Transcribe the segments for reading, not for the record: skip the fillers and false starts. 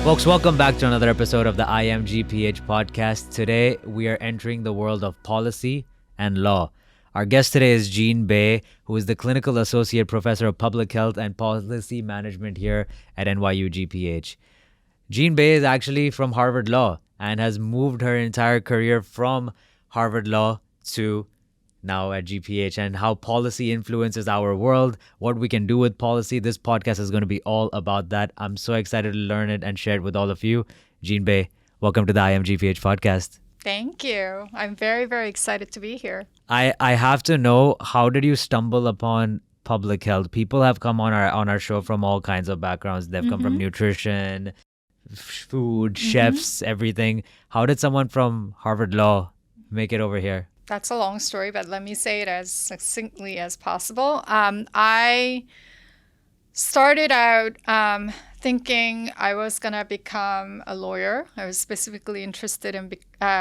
Folks, welcome back to another episode of the I Am GPH podcast. Today, we are entering the world of policy and law. Our guest today is Jean Bae, who is the Clinical Associate Professor of Public Health and Policy Management here at NYU GPH. Jean Bae is actually from Harvard Law and has moved her entire career from Harvard Law to now at GPH, and how policy influences our world, what we can do with policy. This podcast is going to be all about that. I'm so excited to learn it and share it with all of you. Jean Bae, welcome to the I Am GPH podcast. Thank you. I'm very, very excited to be here. I have to know, how did you stumble upon public health? People have come on our show from all kinds of backgrounds. They've come from nutrition, food, chefs, everything. How did someone from Harvard Law make it over here? That's a long story, but let me say it as succinctly as possible. I started out thinking I was going to become a lawyer. I was specifically interested in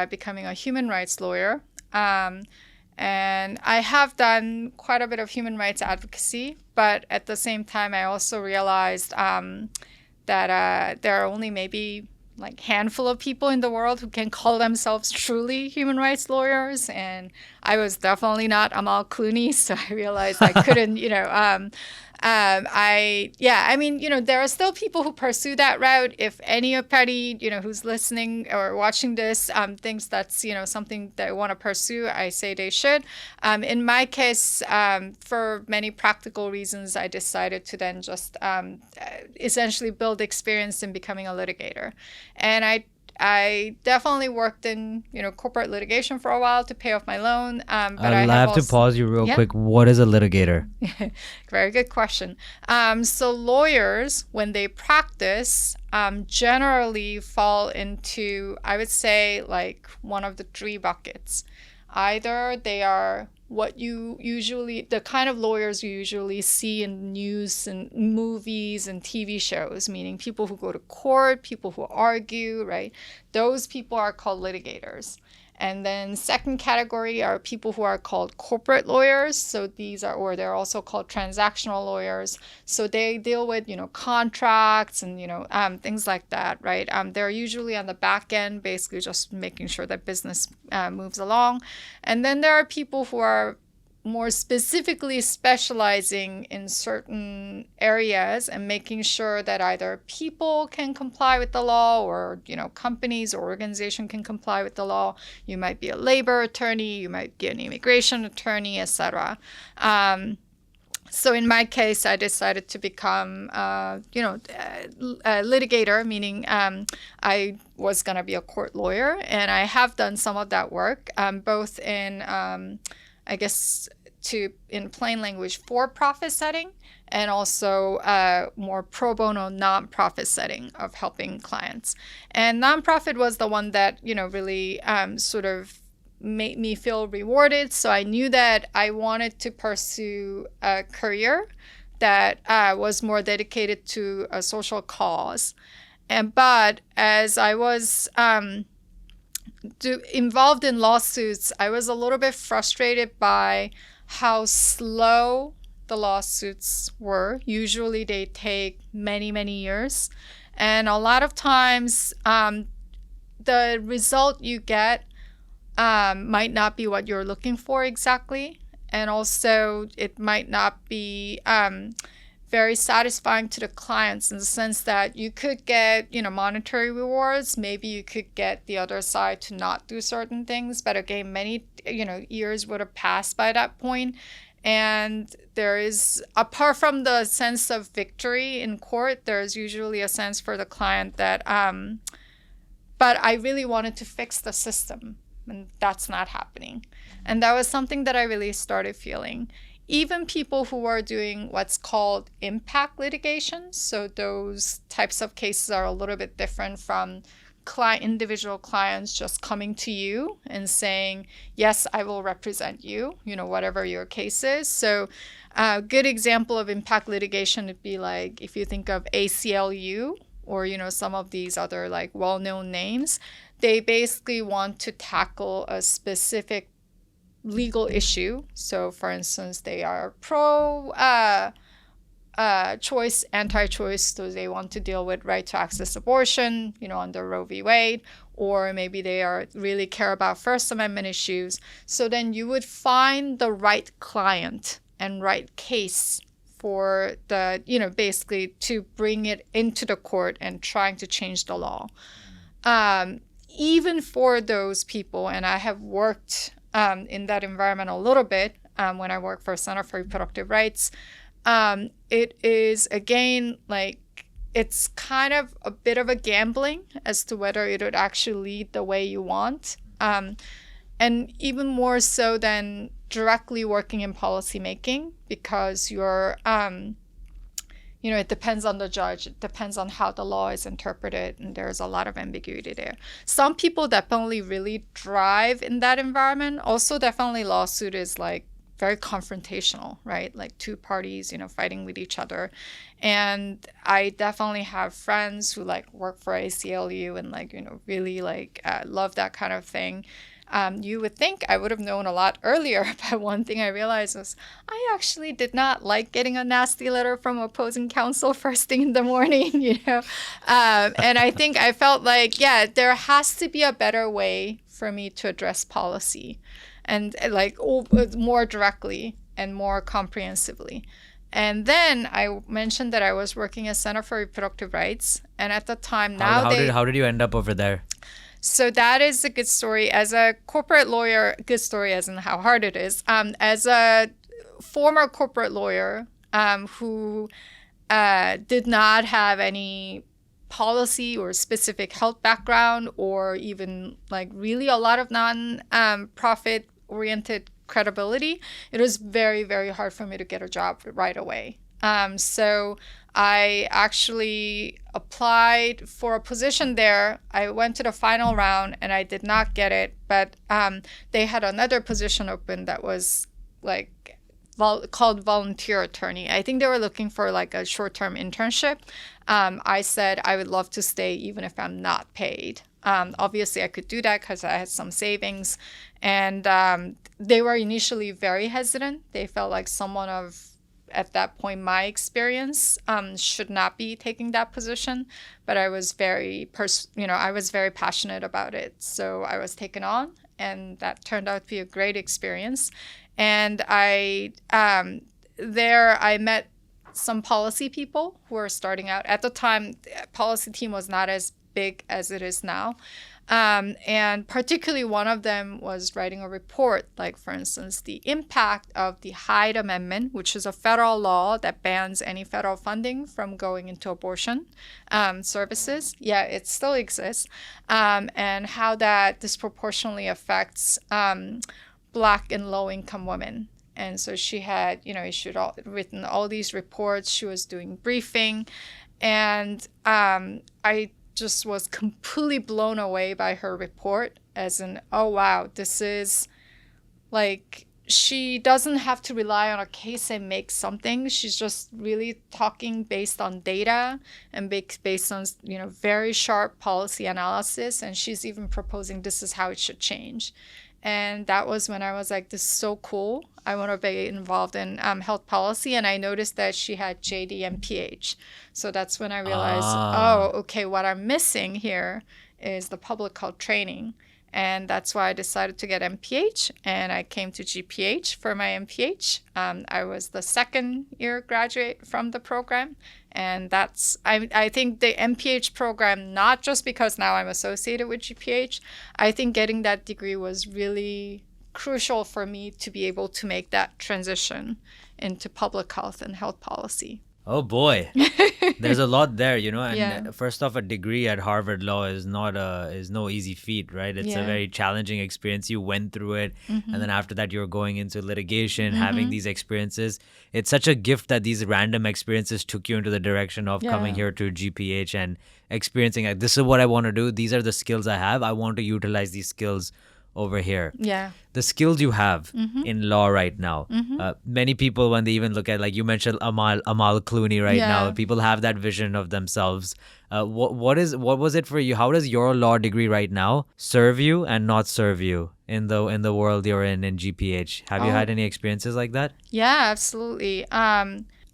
becoming a human rights lawyer. And I have done quite a bit of human rights advocacy, but at the same time, I also realized that there are only maybe like handful of people in the world who can call themselves truly human rights lawyers. And I was definitely not Amal Clooney. So I realized I couldn't, there are still people who pursue that route. If anybody, who's listening or watching this thinks that's, something they want to pursue, I say they should. In my case, for many practical reasons, I decided to then just essentially build experience in becoming a litigator. And I definitely worked in, corporate litigation for a while to pay off my loan. But I have to pause you real quick. What is a litigator? Very good question. So lawyers, when they practice, generally fall into, I would say, like one of the three buckets. Either they are the kind of lawyers you usually see in news and movies and TV shows, meaning people who go to court, people who argue, right? Those people are called litigators. And then second category are people who are called corporate lawyers. So they're also called transactional lawyers. So they deal with, contracts and, things like that, right? They're usually on the back end, basically just making sure that business moves along. And then there are people who are more specifically specializing in certain areas and making sure that either people can comply with the law or, companies or organization can comply with the law. You might be a labor attorney, you might be an immigration attorney, etc. So in my case, I decided to become, a litigator, meaning I was going to be a court lawyer. And I have done some of that work, both in, in plain language, for-profit setting, and also more pro bono nonprofit setting of helping clients. And nonprofit was the one that, really sort of made me feel rewarded. So I knew that I wanted to pursue a career that was more dedicated to a social cause. But as I was involved in lawsuits, I was a little bit frustrated by how slow the lawsuits were. Usually they take many, many years. And a lot of times the result you get might not be what you're looking for exactly. And also it might not be very satisfying to the clients in the sense that you could get, monetary rewards. Maybe you could get the other side to not do certain things. But again, many, years would have passed by that point. And there is, apart from the sense of victory in court, there's usually a sense for the client that, but I really wanted to fix the system. And that's not happening. And that was something that I really started feeling. Even people who are doing what's called impact litigation, so those types of cases are a little bit different from individual clients just coming to you and saying, yes, I will represent you, whatever your case is. So a good example of impact litigation would be like if you think of ACLU or, some of these other like well-known names, they basically want to tackle a specific legal issue. So for instance, they are pro choice, anti-choice, so they want to deal with right to access abortion, under Roe v. Wade, or maybe they really care about First Amendment issues. So then you would find the right client and right case for the, basically to bring it into the court and trying to change the law. Even for those people, and I have worked in that environment a little bit when I worked for Center for Reproductive Rights, it is, again, like, it's kind of a bit of a gambling as to whether it would actually lead the way you want. And even more so than directly working in policymaking, because you're, it depends on the judge. It depends on how the law is interpreted, and there's a lot of ambiguity there. Some people definitely really thrive in that environment. Also, definitely lawsuit is like very confrontational, right? Like two parties, fighting with each other. And I definitely have friends who like work for ACLU and like, really like love that kind of thing. You would think I would have known a lot earlier, but one thing I realized was I actually did not like getting a nasty letter from opposing counsel first thing in the morning, and I think I felt like, there has to be a better way for me to address policy, and like more directly and more comprehensively. And then I mentioned that I was working at Center for Reproductive Rights, and at the time how did you end up over there? So that is a good story. As a corporate lawyer, good story as in how hard it is. As a former corporate lawyer who did not have any policy or specific health background, or even like really a lot of non-profit oriented credibility, it was very, very hard for me to get a job right away. So I actually applied for a position there. I went to the final round and I did not get it, but they had another position open that was like called volunteer attorney. I think they were looking for like a short-term internship. I said I would love to stay even if I'm not paid. Obviously, I could do that because I had some savings. And they were initially very hesitant. They felt like someone of, at that point, my experience should not be taking that position. But I was very, I was very passionate about it. So I was taken on, and that turned out to be a great experience. And there I met some policy people who were starting out. At the time, the policy team was not as big as it is now. And particularly one of them was writing a report, like, for instance, the impact of the Hyde Amendment, which is a federal law that bans any federal funding from going into abortion services. Yeah, it still exists. And how that disproportionately affects Black and low-income women. And so she had, written all these reports. She was doing briefing. And I just was completely blown away by her report, as in, oh, wow, this is like, she doesn't have to rely on a case and make something. She's just really talking based on data and based on, very sharp policy analysis. And she's even proposing this is how it should change. And that was when I was like, this is so cool. I want to be involved in health policy. And I noticed that she had JD and PH. So that's when I realized, okay, what I'm missing here is the public health training. And that's why I decided to get MPH. And I came to GPH for my MPH. I was the second year graduate from the program. And that's, I think the MPH program, not just because now I'm associated with GPH, I think getting that degree was really crucial for me to be able to make that transition into public health and health policy. Oh boy, there's a lot there, and first off, a degree at Harvard Law is no easy feat, right? It's a very challenging experience. You went through it, and then after that, you're going into litigation, having these experiences. It's such a gift that these random experiences took you into the direction of coming here to GPH and experiencing, like, this is what I want to do. These are the skills I have. I want to utilize these skills over here. Yeah. The skills you have in law right now. Many people, when they even look at, like you mentioned, Amal Clooney right now, people have that vision of themselves. What was it for you? How does your law degree right now serve you and not serve you in the world you're in GPH? Have you had any experiences like that? Yeah, absolutely.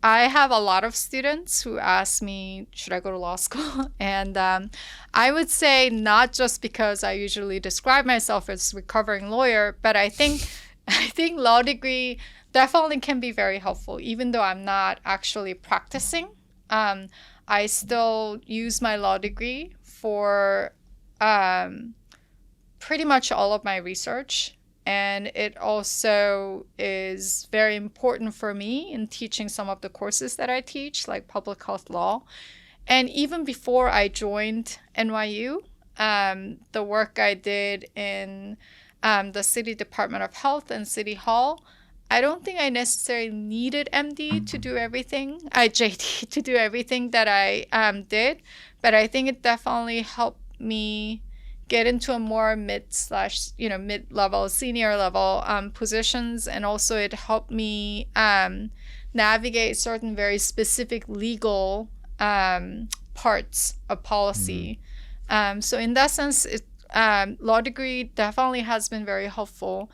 I have a lot of students who ask me, should I go to law school? And I would say not just because I usually describe myself as recovering lawyer, but I think law degree definitely can be very helpful, even though I'm not actually practicing. I still use my law degree for pretty much all of my research. And it also is very important for me in teaching some of the courses that I teach, like public health law. And even before I joined NYU, the work I did in the City Department of Health and City Hall, I don't think I necessarily needed MD to do everything, JD to do everything that I did. But I think it definitely helped me get into a more mid-level, senior level positions. And also it helped me navigate certain very specific legal parts of policy. So in that sense, law degree definitely has been very helpful.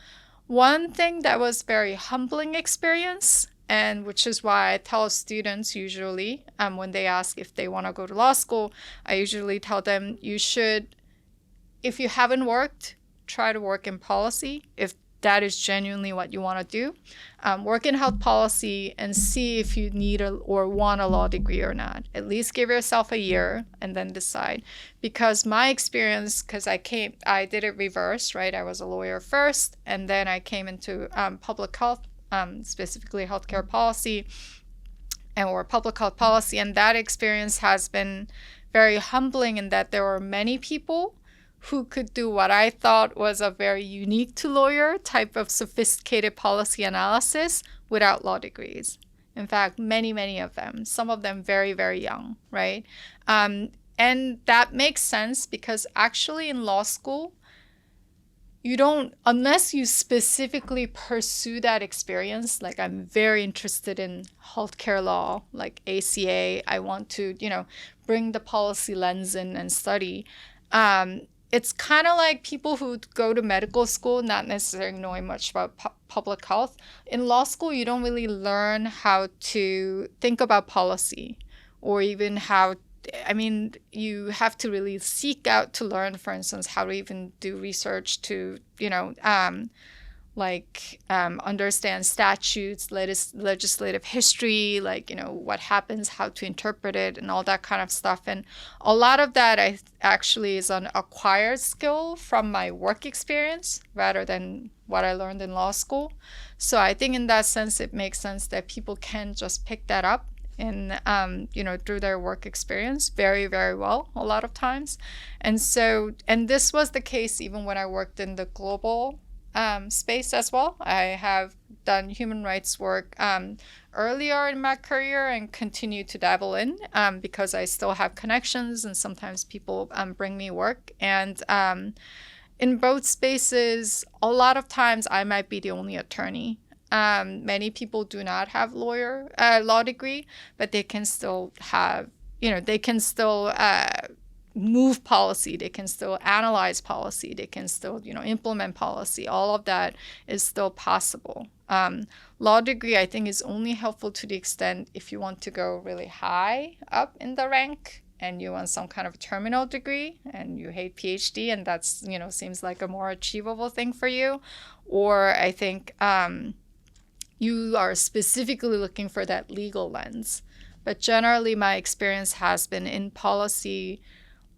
One thing that was very humbling experience, and which is why I tell students usually when they ask if they want to go to law school, I usually tell them you should, if you haven't worked, try to work in policy. If that is genuinely what you want to do, work in health policy and see if you need or want a law degree or not. At least give yourself a year and then decide. Because my experience, because I did it reverse, right? I was a lawyer first, and then I came into public health, specifically healthcare policy or public health policy. And that experience has been very humbling in that there were many people who could do what I thought was a very unique to lawyer type of sophisticated policy analysis without law degrees. In fact, many, many of them, some of them very, very young, right? And that makes sense because actually in law school, you don't, unless you specifically pursue that experience, like I'm very interested in healthcare law, like ACA, I want to, bring the policy lens in and study. It's kind of like people who go to medical school, not necessarily knowing much about public health. In law school, you don't really learn how to think about policy or even you have to really seek out to learn, for instance, how to even do research to, understand statutes, legislative history, what happens, how to interpret it, and all that kind of stuff. And a lot of that actually is an acquired skill from my work experience rather than what I learned in law school. So I think in that sense, it makes sense that people can just pick that up in, through their work experience very, very well a lot of times. And this was the case even when I worked in the global space as well. I have done human rights work earlier in my career and continue to dabble in because I still have connections and sometimes people bring me work. And in both spaces, a lot of times I might be the only attorney. Many people do not have law degree, but they can still have, they can still move policy, they can still analyze policy, they can still, implement policy. All of that is still possible. Law degree, I think, is only helpful to the extent if you want to go really high up in the rank and you want some kind of terminal degree and you hate PhD and that's, seems like a more achievable thing for you. Or I think you are specifically looking for that legal lens. But generally, my experience has been in policy,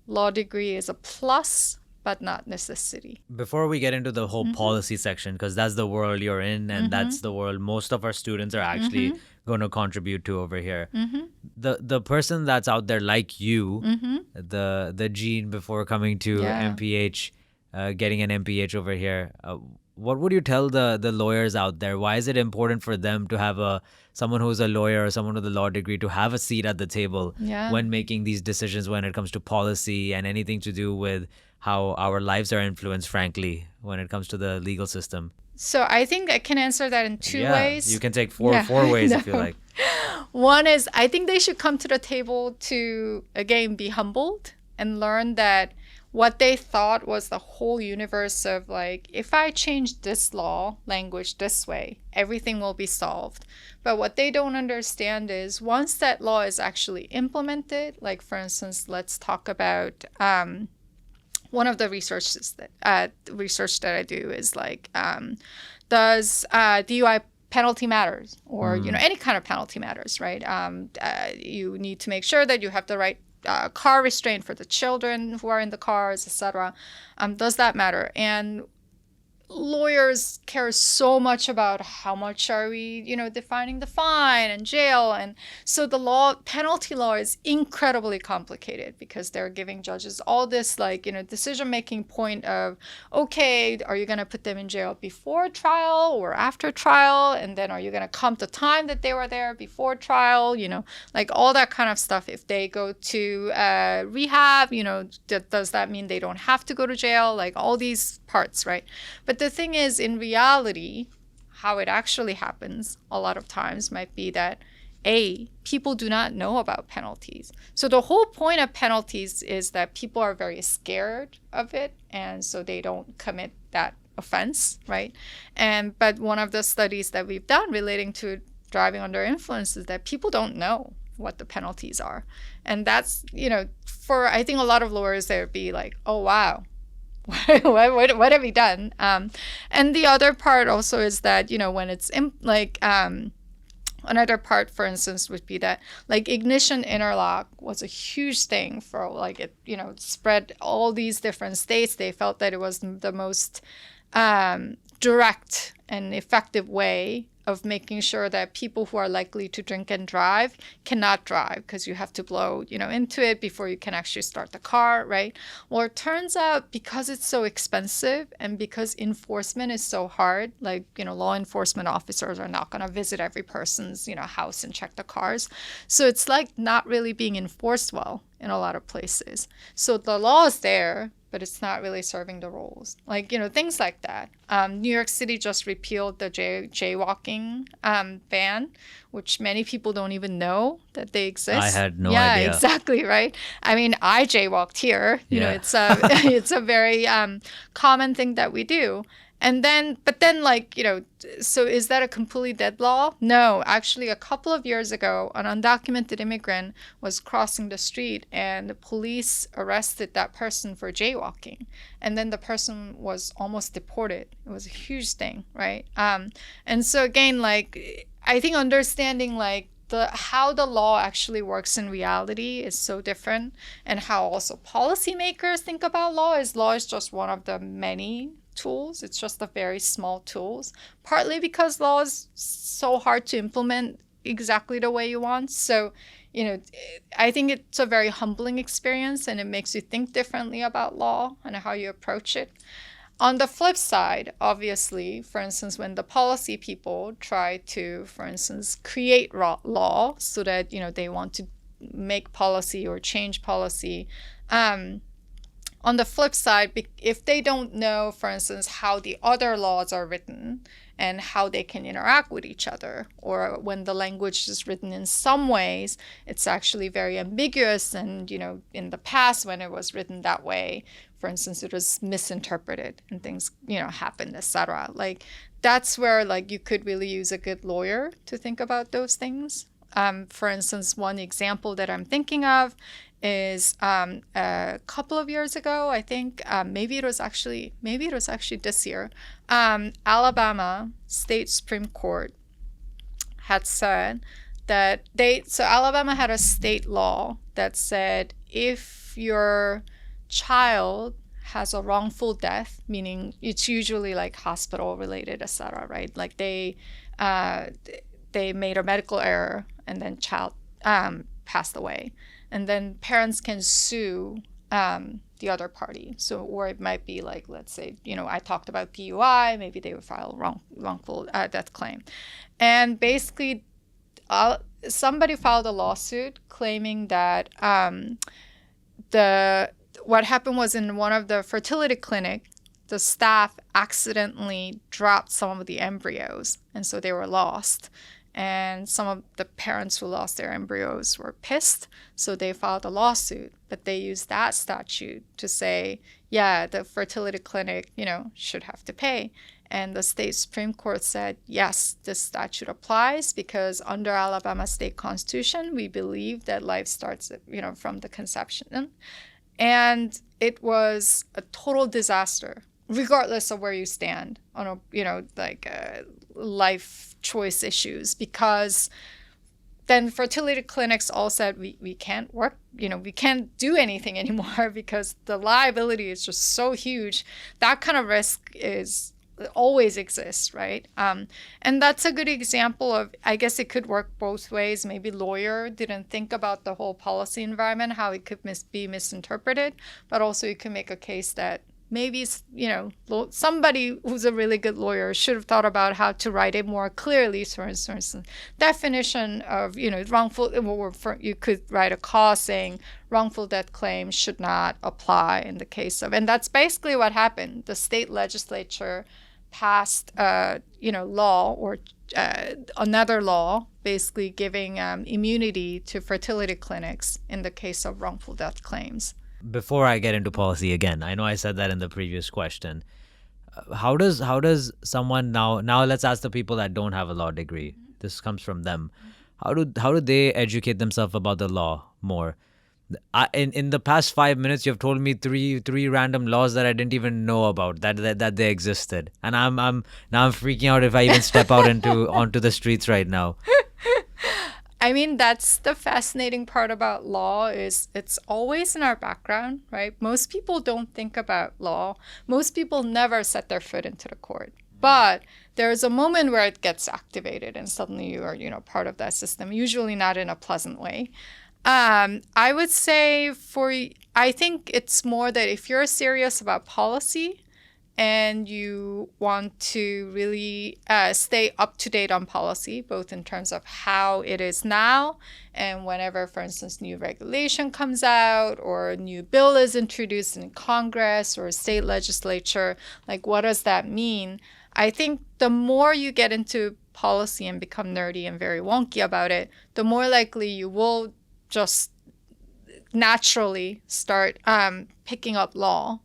law degree is a plus, but not necessity. Before we get into the whole policy section, because that's the world you're in and that's the world most of our students are actually going to contribute to over here. The person that's out there like you, the Jean before coming to MPH, getting an MPH over here, what would you tell the lawyers out there? Why is it important for them to have someone who's a lawyer or someone with a law degree to have a seat at the table when making these decisions when it comes to policy and anything to do with how our lives are influenced, frankly, when it comes to the legal system? So I think I can answer that in two ways. You can take four ways if you like. One is I think they should come to the table to, again, be humbled and learn that what they thought was the whole universe of like, if I change this law language this way, everything will be solved. But what they don't understand is once that law is actually implemented, like for instance, let's talk about one of the research that I do is like, does DUI penalty matters, or any kind of penalty matters, right? You need to make sure that you have the right car restraint for the children who are in the cars, etc. Does that matter? And lawyers care so much about how much are we, defining the fine and jail. And so the penalty law is incredibly complicated because they're giving judges all this decision-making point of, okay, are you going to put them in jail before trial or after trial? And then are you going to count the time that they were there before trial? Like all that kind of stuff. If they go to rehab, does that mean they don't have to go to jail? Like all these parts, right? But the thing is, in reality, how it actually happens a lot of times might be that people do not know about penalties. So the whole point of penalties is that people are very scared of it, and so they don't commit that offense, right? But one of the studies that we've done relating to driving under influence is that people don't know what the penalties are. And that's, for I think a lot of lawyers, they would be like, oh, wow. what have we done? And the other part also is that, when it's another part, for instance, would be that like ignition interlock was a huge thing for it spread all these different states. They felt that it was the most direct and effective way of making sure that people who are likely to drink and drive cannot drive because you have to blow, into it before you can actually start the car, right? Well, it turns out because it's so expensive and because enforcement is so hard, law enforcement officers are not going to visit every person's, house and check the cars. So it's not really being enforced well in a lot of places. So the law is there, but it's not really serving the roles. Things like that. New York City just repealed the jaywalking ban, which many people don't even know that they exist. I had no idea. Yeah, exactly, right? I mean, I jaywalked here. It's a very common thing that we do. But then, so is that a completely dead law? No, actually, a couple of years ago, an undocumented immigrant was crossing the street and the police arrested that person for jaywalking. And then the person was almost deported. It was a huge thing, right? And so again, I think understanding how the law actually works in reality is so different, and how also policymakers think about law is just one of the many tools. It's just a very small tools, partly because law is so hard to implement exactly the way you want. So, I think it's a very humbling experience, and it makes you think differently about law and how you approach it. On the flip side, obviously, for instance, when the policy people try to, for instance, create law so that, they want to make policy or change policy, on the flip side, if they don't know, for instance, how the other laws are written and how they can interact with each other, or when the language is written in some ways, it's actually very ambiguous. And, in the past, when it was written that way, for instance, it was misinterpreted and things, happened, etc. That's where, you could really use a good lawyer to think about those things. For instance, one example that I'm thinking of is a couple of years ago, I think, maybe it was actually this year, Alabama State Supreme Court had said that Alabama had a state law that said if your child has a wrongful death, meaning it's usually hospital related, etc., right? They made a medical error and then child passed away. And then parents can sue the other party. So, or it might be let's say, I talked about DUI, maybe they would file a wrongful death claim. And basically, somebody filed a lawsuit claiming that what happened was in one of the fertility clinic, the staff accidentally dropped some of the embryos, and so they were lost. And some of the parents who lost their embryos were pissed, so they filed a lawsuit. But they used that statute to say, yeah, the fertility clinic, should have to pay. And the state Supreme Court said, yes, this statute applies because under Alabama state constitution, we believe that life starts, from the conception. And it was a total disaster, regardless of where you stand on life choice issues, because then fertility clinics all said we can't work, we can't do anything anymore because the liability is just so huge. That kind of risk always exists, right? And that's a good example of, I guess it could work both ways. Maybe lawyer didn't think about the whole policy environment, how it could be misinterpreted, but also you can make a case that maybe, somebody who's a really good lawyer should have thought about how to write it more clearly. For instance, definition of, wrongful, you could write a clause saying wrongful death claims should not apply in the case of, and that's basically what happened. The state legislature passed, law or another law basically giving immunity to fertility clinics in the case of wrongful death claims. Before I get into policy again, I know I said that in the previous question. How does someone now let's ask the people that don't have a law degree. This comes from them. How do they educate themselves about the law more? In the past 5 minutes, you've told me three random laws that I didn't even know about that they existed, and I'm freaking out if I even step out onto the streets right now. I mean, that's the fascinating part about law is it's always in our background, right? Most people don't think about law. Most people never set their foot into the court. But there's a moment where it gets activated and suddenly you are, part of that system, usually not in a pleasant way. I would say I think it's more that if you're serious about policy and you want to really stay up to date on policy, both in terms of how it is now and whenever, for instance, new regulation comes out or a new bill is introduced in Congress or state legislature, like what does that mean? I think the more you get into policy and become nerdy and very wonky about it, the more likely you will just naturally start picking up law.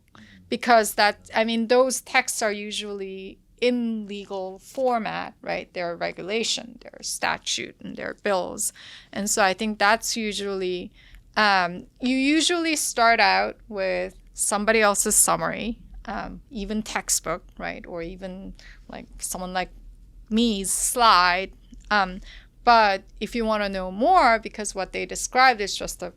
Because those texts are usually in legal format, right? They're regulation, they're statute, and they're bills. And so I think that's usually, you usually start out with somebody else's summary, even textbook, right? Or even like someone like me's slide. But if you want to know more, because what they described is just a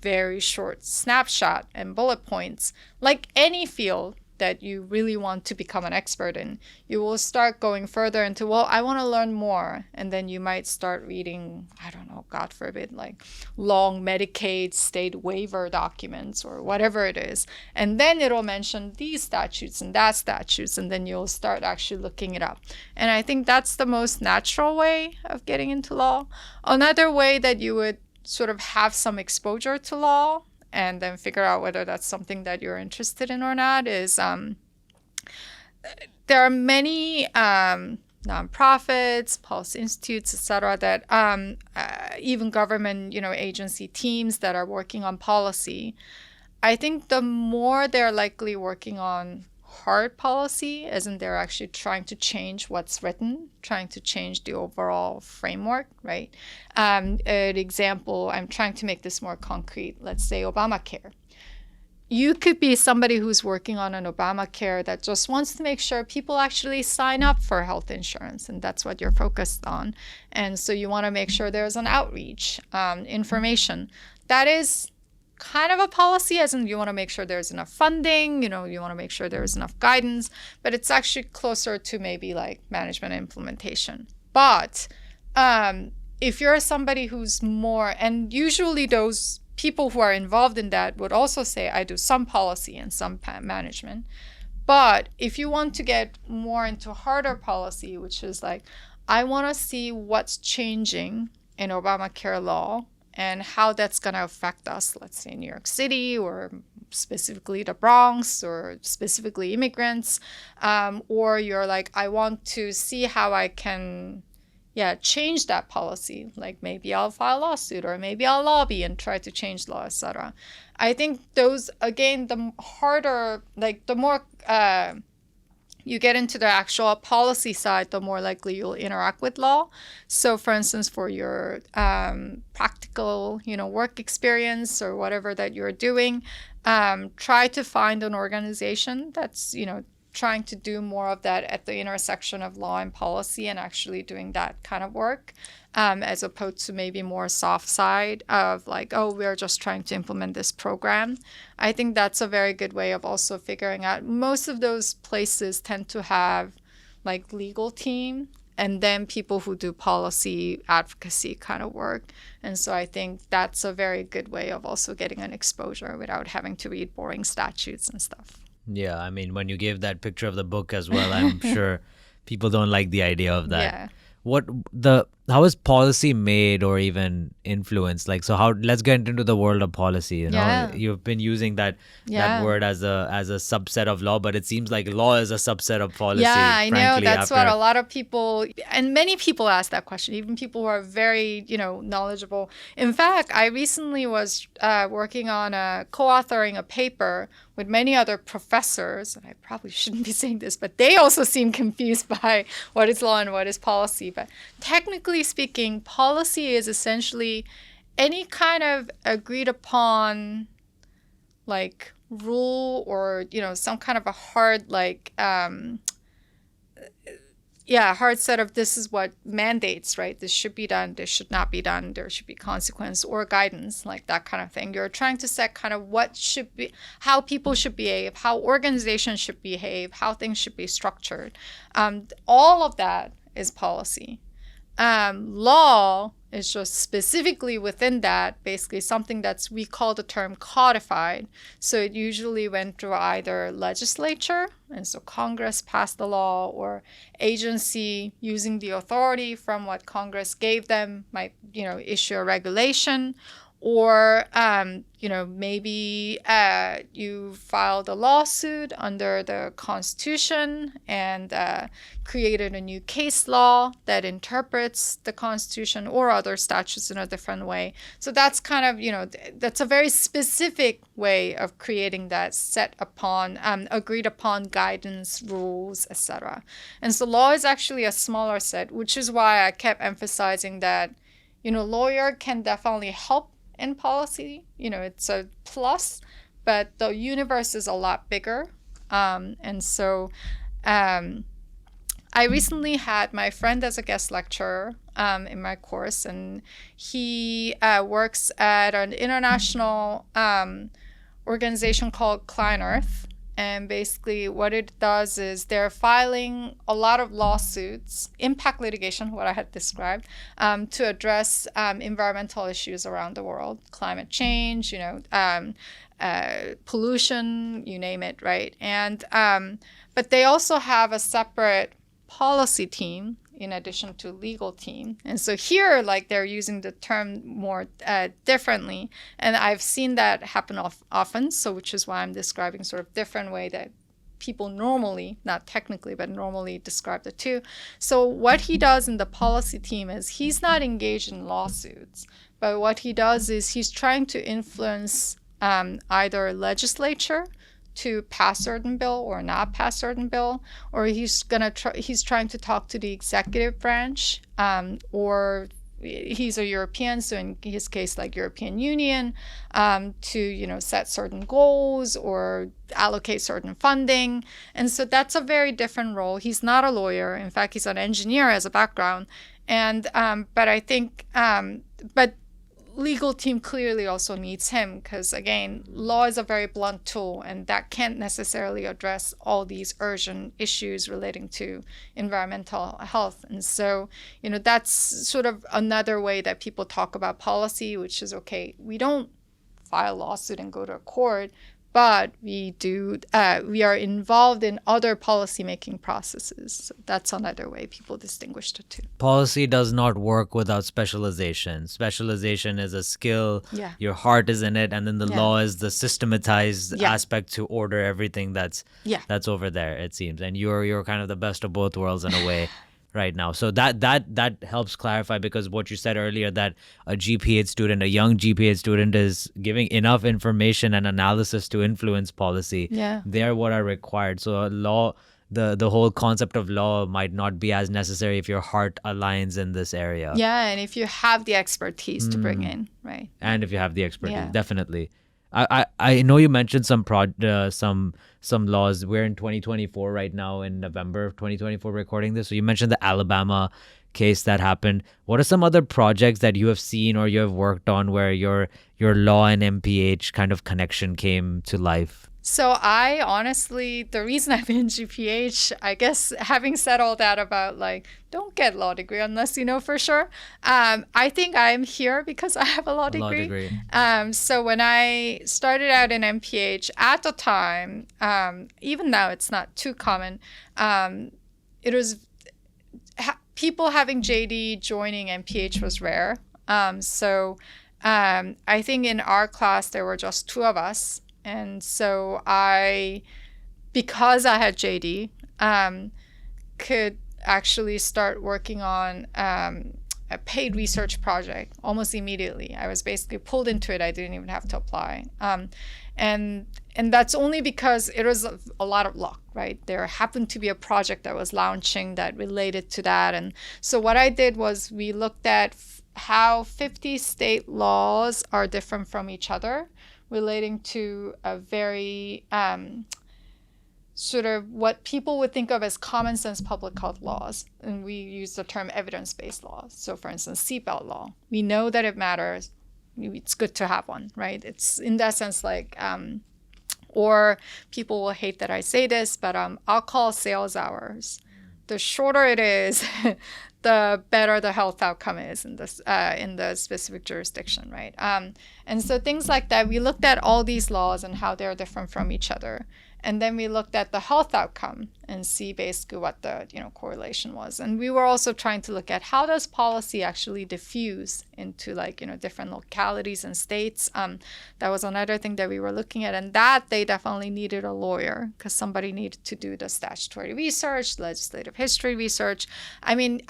very short snapshot and bullet points, like any field that you really want to become an expert in, you will start going further into, well, I want to learn more. And then you might start reading, I don't know, God forbid, like long Medicaid state waiver documents or whatever it is. And then it'll mention these statutes and that statutes, and then you'll start actually looking it up. And I think that's the most natural way of getting into law. Another way that you would sort of have some exposure to law and then figure out whether that's something that you're interested in or not is there are many nonprofits, policy institutes, etc., that even government agency teams that are working on policy. I think the more they're likely working on hard policy, as in they're actually trying to change what's written, trying to change the overall framework, right? An example, I'm trying to make this more concrete. Let's say Obamacare. You could be somebody who's working on an Obamacare that just wants to make sure people actually sign up for health insurance, and that's what you're focused on. And so you want to make sure there's an outreach, information. That is kind of a policy, as in you want to make sure there's enough funding, you want to make sure there's enough guidance, but it's actually closer to maybe like management implementation. But if you're somebody who's more, and usually those people who are involved in that would also say, I do some policy and some management. But if you want to get more into harder policy, which is like, I want to see what's changing in Obamacare law and how that's going to affect us, let's say New York City or specifically the Bronx or specifically immigrants, or you're like, I want to see how I can change that policy. Like maybe I'll file a lawsuit, or maybe I'll lobby and try to change law, etc. I think those, again, the harder, like the more you get into the actual policy side, the more likely you'll interact with law. So for instance, for your practical, work experience or whatever that you're doing, try to find an organization that's, trying to do more of that at the intersection of law and policy and actually doing that kind of work, as opposed to maybe more soft side of like, oh, we're just trying to implement this program. I think that's a very good way of also figuring out. Most of those places tend to have like legal team and then people who do policy advocacy kind of work. And so I think that's a very good way of also getting an exposure without having to read boring statutes and stuff. Yeah, I mean, when you gave that picture of the book as well, I'm sure people don't like the idea of that. Yeah. How is policy made or even influenced? Like, so let's get into the world of policy. You've been using that word as a subset of law, but it seems like law is a subset of policy. Yeah, I know. That's what a lot of people, and many people ask that question, even people who are very, knowledgeable. In fact, I recently was working on co-authoring a paper with many other professors, and I probably shouldn't be saying this, but they also seem confused by what is law and what is policy. But technically speaking, policy is essentially any kind of agreed upon like rule or, some kind of a hard hard set of this is what mandates, right? This should be done, this should not be done, there should be consequence or guidance, like that kind of thing. You're trying to set kind of what should be, how people should behave, how organizations should behave, how things should be structured. All of that is policy. Law is just specifically within that, basically something we call the term codified. So it usually went through either legislature, and so Congress passed the law, or agency using the authority from what Congress gave them might, issue a regulation, or, maybe you filed a lawsuit under the Constitution and created a new case law that interprets the Constitution or other statutes in a different way. So that's kind of, that's a very specific way of creating that set upon, agreed upon guidance, rules, etc. And so law is actually a smaller set, which is why I kept emphasizing that, lawyer can definitely help in policy, it's a plus, but the universe is a lot bigger. And so I recently had my friend as a guest lecturer in my course, and he works at an international organization called Clean Earth. And basically what it does is they're filing a lot of lawsuits, impact litigation, what I had described, to address environmental issues around the world, climate change, pollution, you name it, right? And but they also have a separate policy team in addition to legal team. And so here, they're using the term more differently. And I've seen that happen often, so which is why I'm describing sort of different way that people normally, not technically, but normally describe the two. So what he does in the policy team is he's not engaged in lawsuits, but what he does is he's trying to influence either legislature to pass certain bill or not pass certain bill, or he's trying to talk to the executive branch, or he's a European, so in his case, like European Union, to set certain goals or allocate certain funding. And so that's a very different role. He's not a lawyer. In fact, he's an engineer as a background. And but I think but legal team clearly also needs him, because again, law is a very blunt tool, and that can't necessarily address all these urgent issues relating to environmental health. And so, that's sort of another way that people talk about policy, which is, okay, we don't file a lawsuit and go to a court, but we are involved in other policy-making processes. So that's another way people distinguish the two. Policy does not work without specialization. Specialization is a skill. Yeah. Your heart is in it, and then the law is the systematized aspect to order everything that's over there, it seems. And you're kind of the best of both worlds in a way. right now. So that helps clarify, because what you said earlier, that a young GPH student is giving enough information and analysis to influence policy. Yeah. They're what are required. So the whole concept of law might not be as necessary if your heart aligns in this area. Yeah, and if you have the expertise to bring in, right? And if you have the expertise, Yeah. definitely. I know you mentioned some laws. We're in 2024 right now, in November of 2024 recording this. So you mentioned the Alabama case that happened. What are some other projects that you have seen or you have worked on where your law and MPH kind of connection came to life? So I honestly, the reason I'm in GPH, I guess having said all that about like, don't get law degree unless you know for sure. I think I'm here because I have a law degree. So when I started out in MPH at the time, even now it's not too common. It was people having JD joining MPH was rare. So I think in our class there were just 2 of us. And so because I had JD, could actually start working on a paid research project almost immediately. I was basically pulled into it. I didn't even have to apply. And that's only because it was a lot of luck, right? There happened to be a project that was launching that related to that. And so what I did was we looked at how 50 state laws are different from each other, relating to a very sort of what people would think of as common sense public health laws. And we use the term evidence-based laws. So for instance, seatbelt law. We know that it matters. It's good to have one, right? It's in that sense like, or people will hate that I say this, but alcohol sales hours. The shorter it is, the better the health outcome is in the specific jurisdiction, right? And so things like that, we looked at all these laws and how they're different from each other. And then we looked at the health outcome and see basically what the correlation was. And we were also trying to look at how does policy actually diffuse into different localities and states. That was another thing that we were looking at, and that they definitely needed a lawyer because somebody needed to do the statutory research, legislative history research. I mean,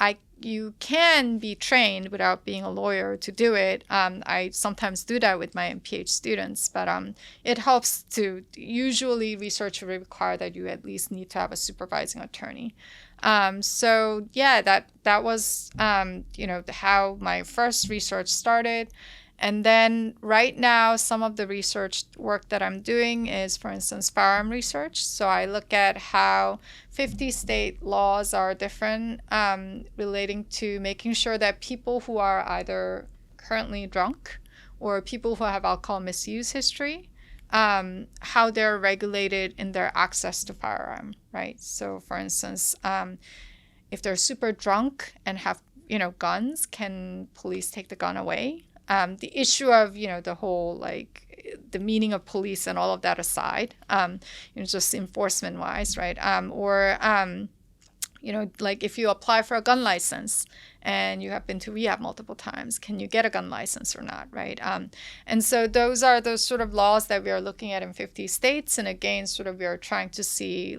you can be trained without being a lawyer to do it. I sometimes do that with my MPH students, but it helps to, usually research will require that you at least need to have a supervising attorney. So yeah, that was, how my first research started. And then right now, some of the research work that I'm doing is, for instance, firearm research. So I look at how 50 state laws are different, relating to making sure that people who are either currently drunk or people who have alcohol misuse history, how they're regulated in their access to firearm, right? So for instance, if they're super drunk and have, guns, can police take the gun away? The issue of, the whole, the meaning of police and all of that aside, just enforcement wise, right? If you apply for a gun license and you have been to rehab multiple times, can you get a gun license or not, right? And so those are those sort of laws that we are looking at in 50 states. And again, sort of we are trying to see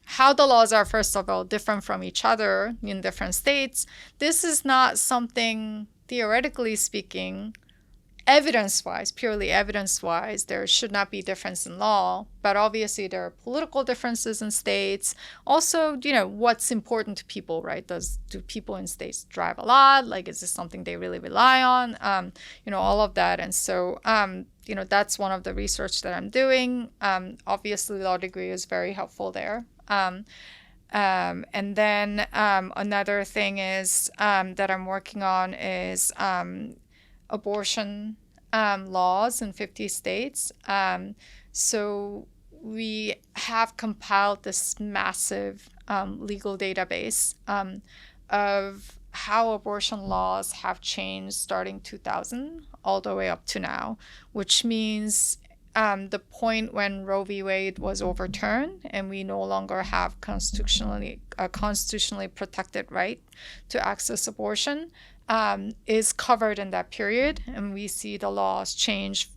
how the laws are, first of all, different from each other in different states. This is not something, theoretically speaking, purely evidence-wise, there should not be difference in law, but obviously there are political differences in states. Also, what's important to people, right? Do people in states drive a lot? Is this something they really rely on? All of that. And so, that's one of the research that I'm doing. Obviously, law degree is very helpful there. And then another thing is that I'm working on is abortion laws in 50 states. So we have compiled this massive legal database of how abortion laws have changed starting 2000 all the way up to now, which means the point when Roe v. Wade was overturned and we no longer have constitutionally protected right to access abortion, is covered in that period. And we see the laws change,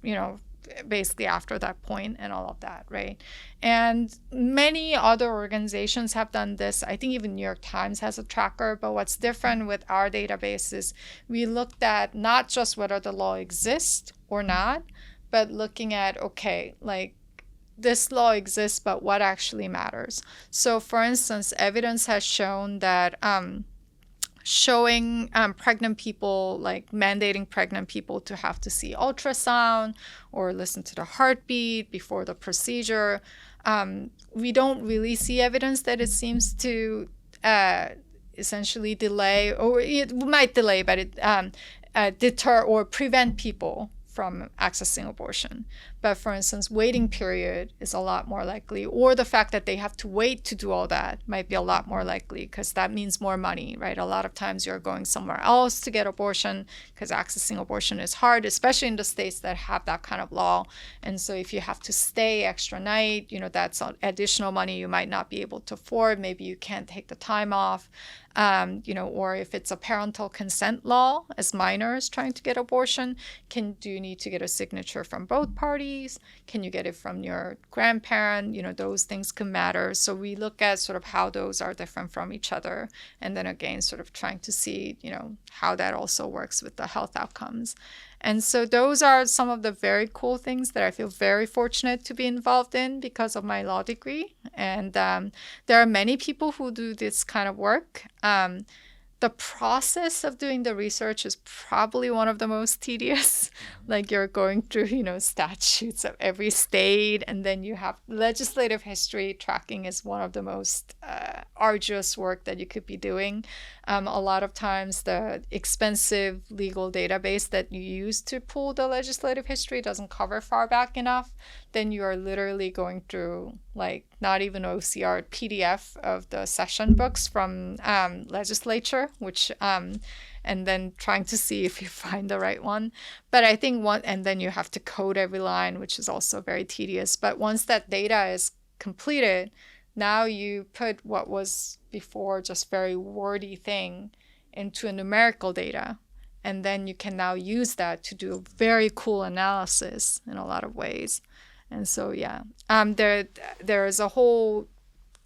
basically after that point and all of that, right? And many other organizations have done this. I think even New York Times has a tracker, but what's different with our database is we looked at not just whether the law exists or not, but looking at, okay, like this law exists, but what actually matters? So for instance, evidence has shown that showing pregnant people, like mandating pregnant people to have to see ultrasound or listen to the heartbeat before the procedure, we don't really see evidence that it seems to essentially delay, or it might delay, but it deter or prevent people from accessing abortion. But for instance, waiting period is a lot more likely, or the fact that they have to wait to do all that might be a lot more likely, because that means more money, right? A lot of times you're going somewhere else to get abortion because accessing abortion is hard, especially in the states that have that kind of law. And so if you have to stay extra night, that's additional money you might not be able to afford. Maybe you can't take the time off. Or if it's a parental consent law, as minors trying to get abortion, do you need to get a signature from both parties? Can you get it from your grandparent? Those things can matter. So we look at sort of how those are different from each other. And then again, sort of trying to see, how that also works with the health outcomes. And so those are some of the very cool things that I feel very fortunate to be involved in because of my law degree. And there are many people who do this kind of work. The process of doing the research is probably one of the most tedious. Like you're going through, statutes of every state, and then you have legislative history. Tracking is one of the most arduous work that you could be doing. A lot of times the expensive legal database that you use to pull the legislative history doesn't cover far back enough. Then you are literally going through like not even OCR, PDF of the session books from legislature, which and then trying to see if you find the right one. But I think and then you have to code every line, which is also very tedious. But once that data is completed, now you put what was before just very wordy thing into a numerical data. And then you can now use that to do a very cool analysis in a lot of ways. And so, yeah, there is a whole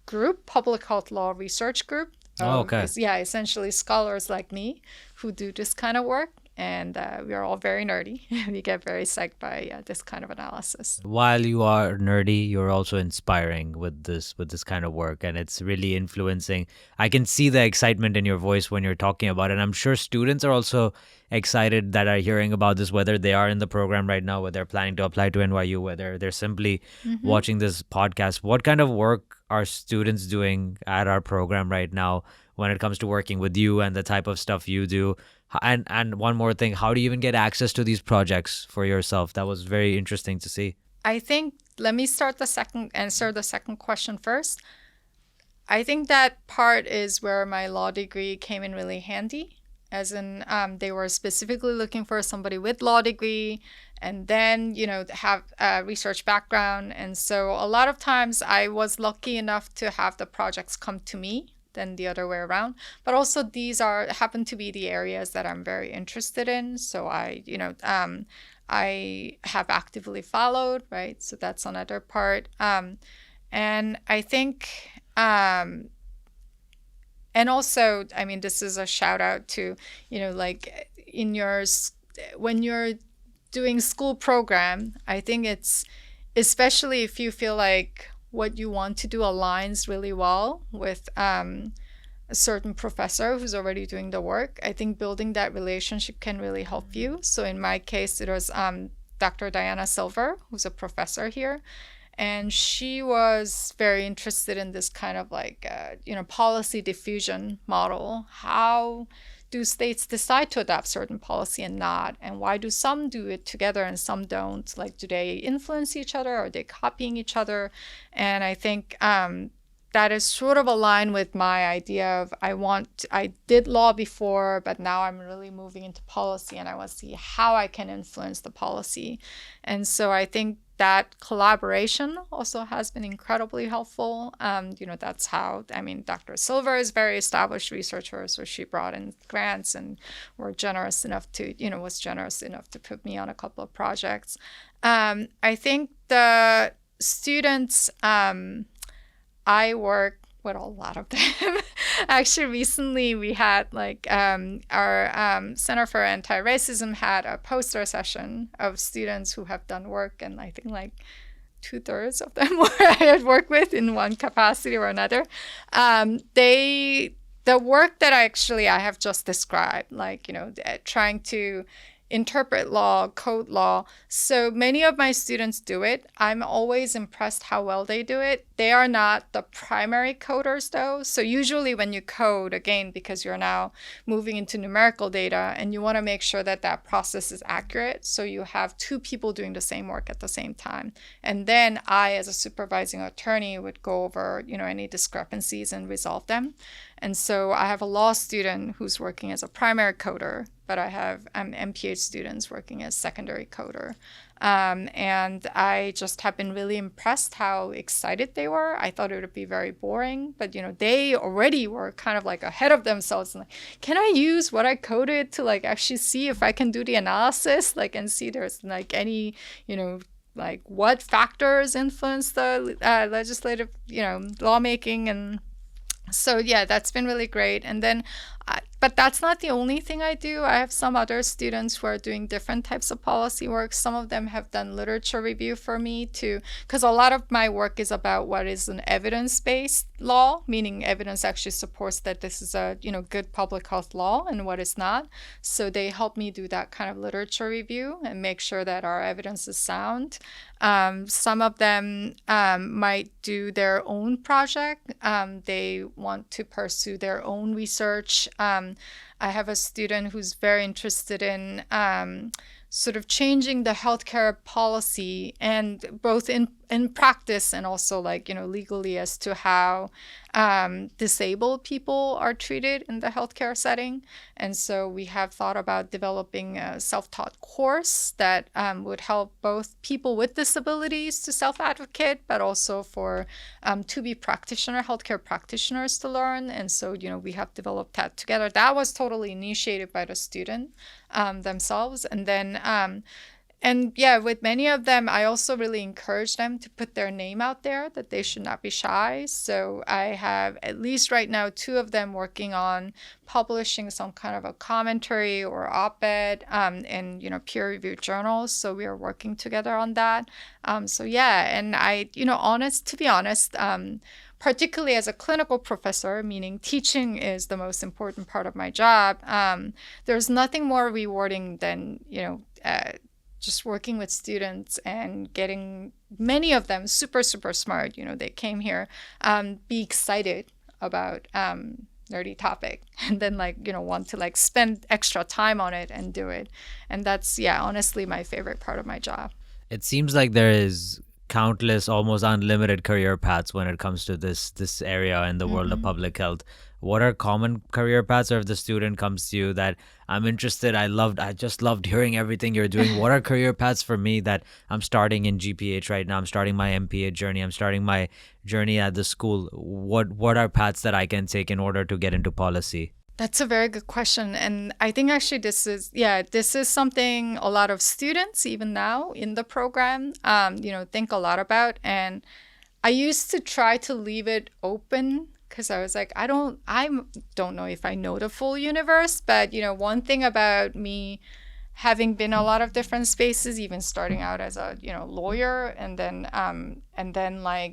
group, public health law research group. Okay. Essentially scholars like me who do this kind of work. And we are all very nerdy. We get very psyched by this kind of analysis. While you are nerdy, you're also inspiring with this kind of work, and it's really influencing. I can see the excitement in your voice when you're talking about it. And I'm sure students are also excited that are hearing about this, whether they are in the program right now, whether they're planning to apply to NYU, whether they're simply watching this podcast. What kind of work are students doing at our program right now when it comes to working with you and the type of stuff you do? And one more thing, how do you even get access to these projects for yourself? That was very interesting to see. I think, let me answer the second question first. I think that part is where my law degree came in really handy, as in they were specifically looking for somebody with law degree and then, have a research background. And so a lot of times I was lucky enough to have the projects come to me than the other way around. But also these happen to be the areas that I'm very interested in. So I have actively followed, right? So that's another part. And I think, and also, I mean, this is a shout out to, like when you're doing school program, I think it's, especially if you feel like what you want to do aligns really well with a certain professor who's already doing the work, I think building that relationship can really help you. So in my case, it was Dr. Diana Silver, who's a professor here. And she was very interested in this kind of like, policy diffusion model. How do states decide to adopt certain policy and not? And why do some do it together and some don't? Like, do they influence each other? Are they copying each other? And I think that is sort of aligned with my idea of I did law before, but now I'm really moving into policy and I want to see how I can influence the policy. And so I think that collaboration also has been incredibly helpful. That's how, Dr. Silver is a very established researcher, so she brought in grants and was generous enough to put me on a couple of projects. I think the students, I work with a lot of them. Actually, recently we had our Center for Anti-Racism had a poster session of students who have done work, and I think 2/3 of them were I had worked with in one capacity or another. The work that I have just described, trying to interpret law, code law. So many of my students do it. I'm always impressed how well they do it. They are not the primary coders though. So usually when you code, again, because you're now moving into numerical data and you want to make sure that that process is accurate. So you have two people doing the same work at the same time. And then I, as a supervising attorney, would go over, any discrepancies and resolve them. And so I have a law student who's working as a primary coder, but I have MPH students working as secondary coder. And I just have been really impressed how excited they were. I thought it would be very boring, but they already were kind of ahead of themselves. And can I use what I coded to actually see if I can do the analysis, and see there's any, what factors influence the legislative, lawmaking. And so, yeah, that's been really great. And then, but that's not the only thing I do. I have some other students who are doing different types of policy work. Some of them have done literature review for me too, because a lot of my work is about what is an evidence-based law, meaning evidence actually supports that this is a, good public health law and what is not. So they help me do that kind of literature review and make sure that our evidence is sound. Some of them might do their own project. They want to pursue their own research. I have a student who's very interested in sort of changing the healthcare policy, and both in practice and also legally, as to how disabled people are treated in the healthcare setting. And so we have thought about developing a self-taught course that would help both people with disabilities to self-advocate, but also for to-be healthcare practitioners to learn. And so, we have developed that together. That was totally initiated by the student themselves. And then with many of them, I also really encourage them to put their name out there, that they should not be shy. So I have at least right now 2 of them working on publishing some kind of a commentary or op-ed in peer-reviewed journals. So we are working together on that. And I, to be honest, particularly as a clinical professor, meaning teaching is the most important part of my job, there's nothing more rewarding than, just working with students and getting many of them super, super smart. They came here, be excited about nerdy topic, and then want to spend extra time on it and do it. And that's, honestly my favorite part of my job. It seems like there is countless, almost unlimited career paths when it comes to this area in the world of public health. What are common career paths, or if the student comes to you that I'm interested, I just loved hearing everything you're doing. What are career paths for me that I'm starting in GPH right now? I'm starting my MPH journey. I'm starting my journey at the school. What are paths that I can take in order to get into policy? That's a very good question. And I think actually this is something a lot of students, even now in the program, think a lot about. And I used to try to leave it open, because I was I don't know if I know the full universe, but one thing about me having been a lot of different spaces, even starting out as a lawyer, and then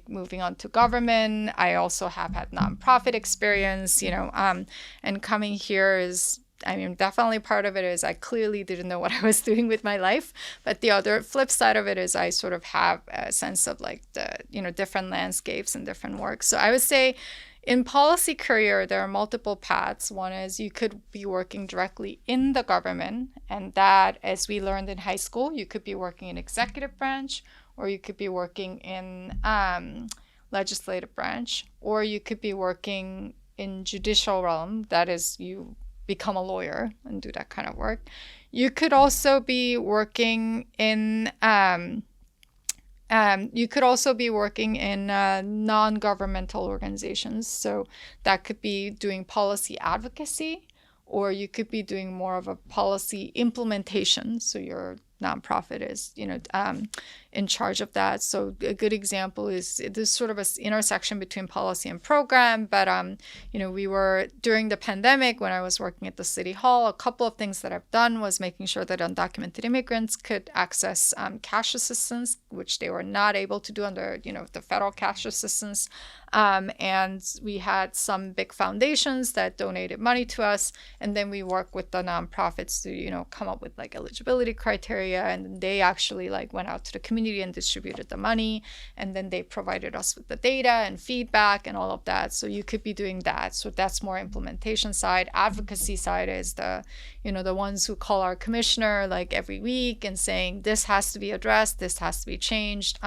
moving on to government. I also have had nonprofit experience, and coming here is, definitely part of it is I clearly didn't know what I was doing with my life. But the other flip side of it is I sort of have a sense of the, different landscapes and different work. So I would say in policy career, there are multiple paths. One is you could be working directly in the government. And that, as we learned in high school, you could be working in executive branch, or you could be working in legislative branch, or you could be working in judicial realm. That is, you become a lawyer and do that kind of work. You could also be working in You could also be working in non-governmental organizations. So that could be doing policy advocacy, or you could be doing more of a policy implementation. So your nonprofit is, in charge of that. So a good example is this sort of an intersection between policy and program. But, we were during the pandemic when I was working at the city hall, a couple of things that I've done was making sure that undocumented immigrants could access cash assistance, which they were not able to do under, the federal cash assistance. And we had some big foundations that donated money to us. And then we work with the nonprofits to, come up with like eligibility criteria. And they actually like went out to the community and distributed the money. And then they provided us with the data and feedback and all of that. So you could be doing that. So that's more implementation side. Advocacy side is the ones who call our commissioner like every week and saying, this has to be addressed, this has to be changed.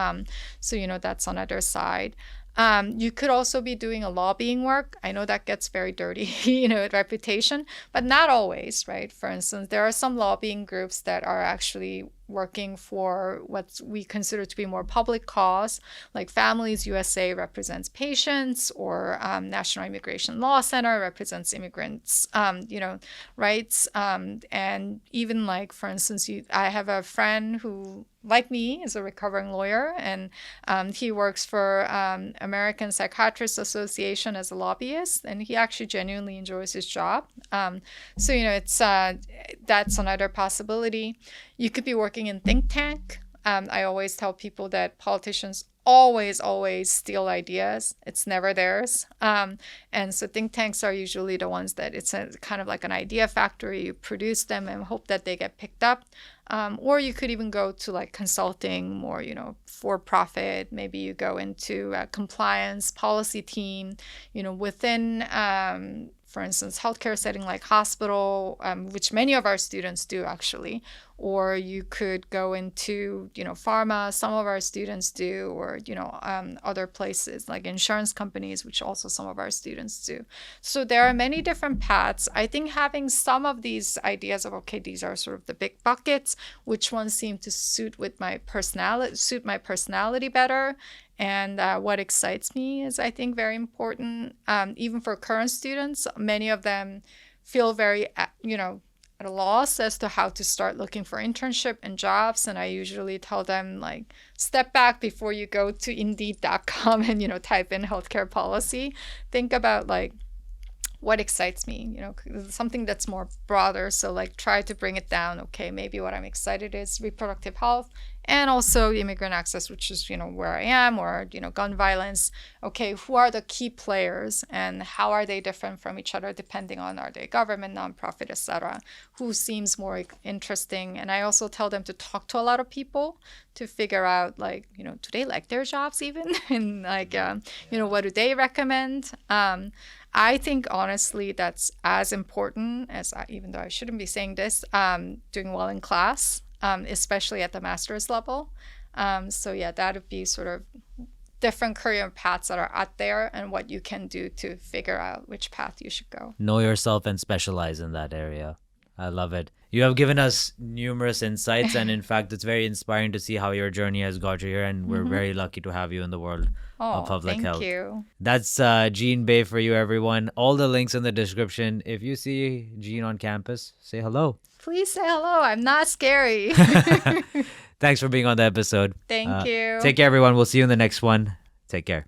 So, that's another side. You could also be doing a lobbying work. I know that gets very dirty, reputation, but not always, right? For instance, there are some lobbying groups that are actually working for what we consider to be more public cause, like Families USA represents patients, or National Immigration Law Center represents immigrants, rights. And even like, for instance, I have a friend who, like me, is a recovering lawyer, and he works for American Psychiatrists Association as a lobbyist, and he actually genuinely enjoys his job. So, it's that's another possibility. You could be working in think tank. I always tell people that politicians always steal ideas. It's never theirs. And so think tanks are usually the ones that it's a kind of like an idea factory. You produce them and hope that they get picked up. Or you could even go to like consulting, more, for profit. Maybe you go into a compliance policy team, within, for instance, healthcare setting like hospital, which many of our students do actually. Or you could go into, pharma, some of our students do, or, other places like insurance companies, which also some of our students do. So there are many different paths. I think having some of these ideas of, okay, these are sort of the big buckets, which ones seem to suit my personality better. And what excites me is, I think, very important. Even for current students, many of them feel very, at a loss as to how to start looking for internship and jobs. And I usually tell them, like, step back before you go to Indeed.com and, type in healthcare policy. Think about, like, what excites me, something that's more broader. So, like, try to bring it down. Okay, maybe what I'm excited is reproductive health, and also immigrant access, which is, where I am, or, gun violence. Okay, who are the key players and how are they different from each other depending on, are they government, nonprofit, etc.? Who seems more interesting? And I also tell them to talk to a lot of people to figure out, like, do they like their jobs even? And like, what do they recommend? I think, honestly, that's as important as, even though I shouldn't be saying this, doing well in class. Especially at the master's level. So yeah, that would be sort of different career paths that are out there and what you can do to figure out which path you should go. Know yourself and specialize in that area. I love it. You have given us numerous insights, and in fact, it's very inspiring to see how your journey has got you here, and we're very lucky to have you in the world of public health. Thank you. That's Jean Bae for you, everyone. All the links in the description. If you see Jean on campus, say hello. Please say hello. I'm not scary. Thanks for being on the episode. Thank you. Take care, everyone. We'll see you in the next one. Take care.